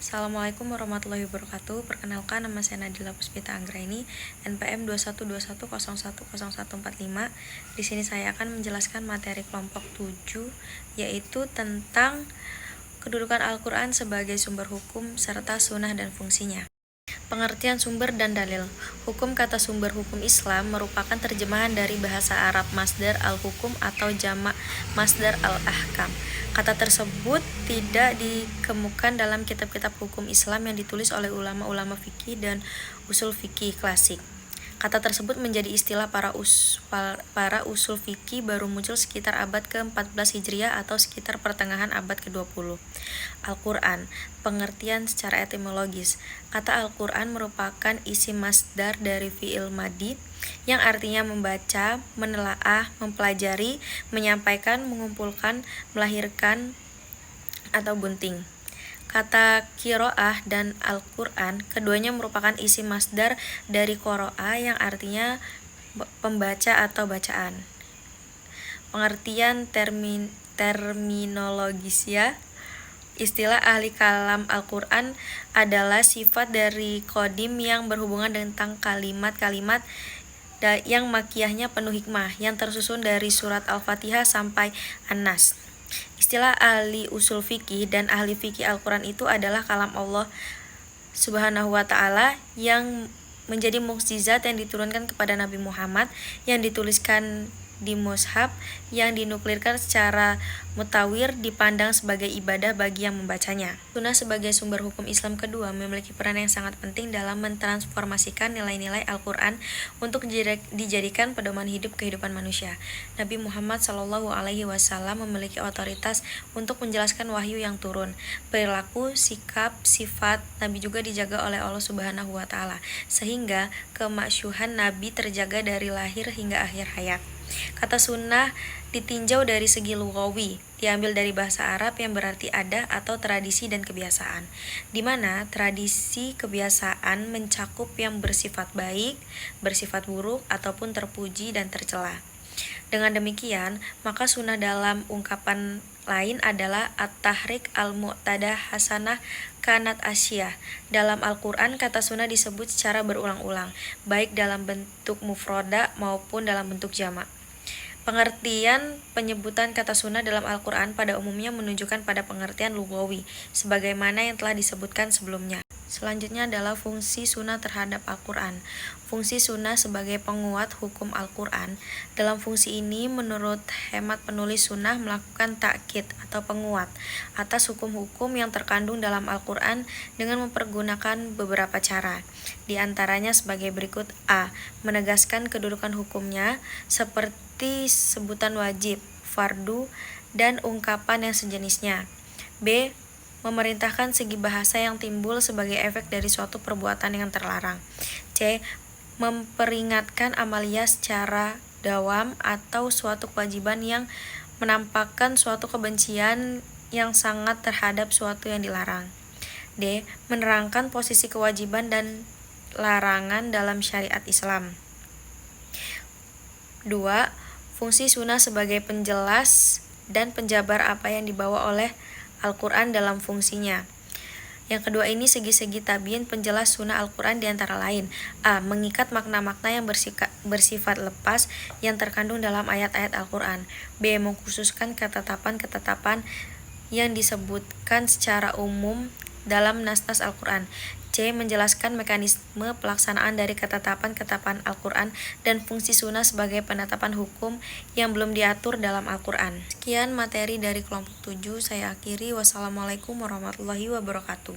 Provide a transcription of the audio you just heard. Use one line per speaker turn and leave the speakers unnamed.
Assalamualaikum warahmatullahi wabarakatuh. Perkenalkan, nama saya Nadila Puspita Anggraini, NPM 2121010145. Di sini saya akan menjelaskan materi kelompok 7, yaitu tentang kedudukan Al-Quran sebagai sumber hukum serta sunnah dan fungsinya. Pengertian sumber dan dalil. Hukum kata sumber hukum Islam merupakan terjemahan dari bahasa Arab masdar al-hukum atau jamak masdar al-ahkam. Kata tersebut tidak dikemukakan dalam kitab-kitab hukum Islam yang ditulis oleh ulama-ulama fikih dan usul fikih klasik. Kata tersebut menjadi istilah para usul fikih baru muncul sekitar abad ke-14 Hijriah atau sekitar pertengahan abad ke-20. Al-Quran. Pengertian secara etimologis. Kata Al-Quran merupakan isim masdar dari fi'il madi yang artinya membaca, menelaah, mempelajari, menyampaikan, mengumpulkan, melahirkan, atau bunting. Kata qiraah dan Al-Quran, keduanya merupakan isim masdar dari qara'a yang artinya pembaca atau bacaan. Pengertian terminologis ya. Istilah ahli kalam Al-Quran adalah sifat dari qadim yang berhubungan tentang kalimat-kalimat yang makiyahnya penuh hikmah, yang tersusun dari surat Al-Fatihah sampai An-Nas. Istilah ahli usul fikih dan ahli fikih Al-Quran itu adalah kalam Allah Subhanahu wa ta'ala yang menjadi mukjizat yang diturunkan kepada Nabi Muhammad, yang dituliskan di mushaf, yang dinuklirkan secara mutawir, dipandang sebagai ibadah bagi yang membacanya. Sunnah sebagai sumber hukum Islam kedua memiliki peran yang sangat penting dalam mentransformasikan nilai-nilai Al-Quran untuk dijadikan pedoman hidup kehidupan manusia. Nabi Muhammad SAW memiliki otoritas untuk menjelaskan wahyu yang turun. Perilaku, sikap, sifat Nabi juga dijaga oleh Allah Subhanahu wa ta'ala, sehingga kemasyuhan Nabi terjaga dari lahir hingga akhir hayat. Kata sunnah ditinjau dari segi lughawi, diambil dari bahasa Arab yang berarti adah atau tradisi dan kebiasaan, di mana tradisi kebiasaan mencakup yang bersifat baik, bersifat buruk, ataupun terpuji dan tercela. Dengan demikian, maka sunnah dalam ungkapan lain adalah at-tahrik al-mu'tadah hasanah kanat asyah. Dalam Al-Quran, kata sunnah disebut secara berulang-ulang, baik dalam bentuk mufroda maupun dalam bentuk jamak. Pengertian penyebutan kata sunnah dalam Al-Quran pada umumnya menunjukkan pada pengertian lughawi, sebagaimana yang telah disebutkan sebelumnya. Selanjutnya adalah fungsi sunnah terhadap Al-Quran. Fungsi sunnah sebagai penguat hukum Al-Quran. Dalam fungsi ini, menurut hemat penulis sunnah melakukan takkid atau penguat atas hukum-hukum yang terkandung dalam Al-Quran dengan mempergunakan beberapa cara. Di antaranya sebagai berikut: A. Menegaskan kedudukan hukumnya seperti sebutan wajib, fardu, dan ungkapan yang sejenisnya. B. Memerintahkan segi bahasa yang timbul sebagai efek dari suatu perbuatan yang terlarang. C. Memperingatkan amalia secara dawam atau suatu kewajiban yang menampakkan suatu kebencian yang sangat terhadap suatu yang dilarang. D. Menerangkan posisi kewajiban dan larangan dalam syariat Islam. 2. Fungsi sunnah sebagai penjelas dan penjabar apa yang dibawa oleh Al-Quran dalam fungsinya. Yang kedua ini segi-segi tabyin penjelas sunnah Al-Quran diantara lain: A. Mengikat makna-makna yang bersifat lepas yang terkandung dalam ayat-ayat Al-Quran. B. Mengkhususkan ketetapan-ketetapan yang disebutkan secara umum dalam nas-nas Al-Quran. C. Menjelaskan mekanisme pelaksanaan dari ketetapan-ketetapan Al-Quran dan fungsi sunnah sebagai penetapan hukum yang belum diatur dalam Al-Quran. Sekian materi dari kelompok 7, saya akhiri. Wassalamualaikum warahmatullahi wabarakatuh.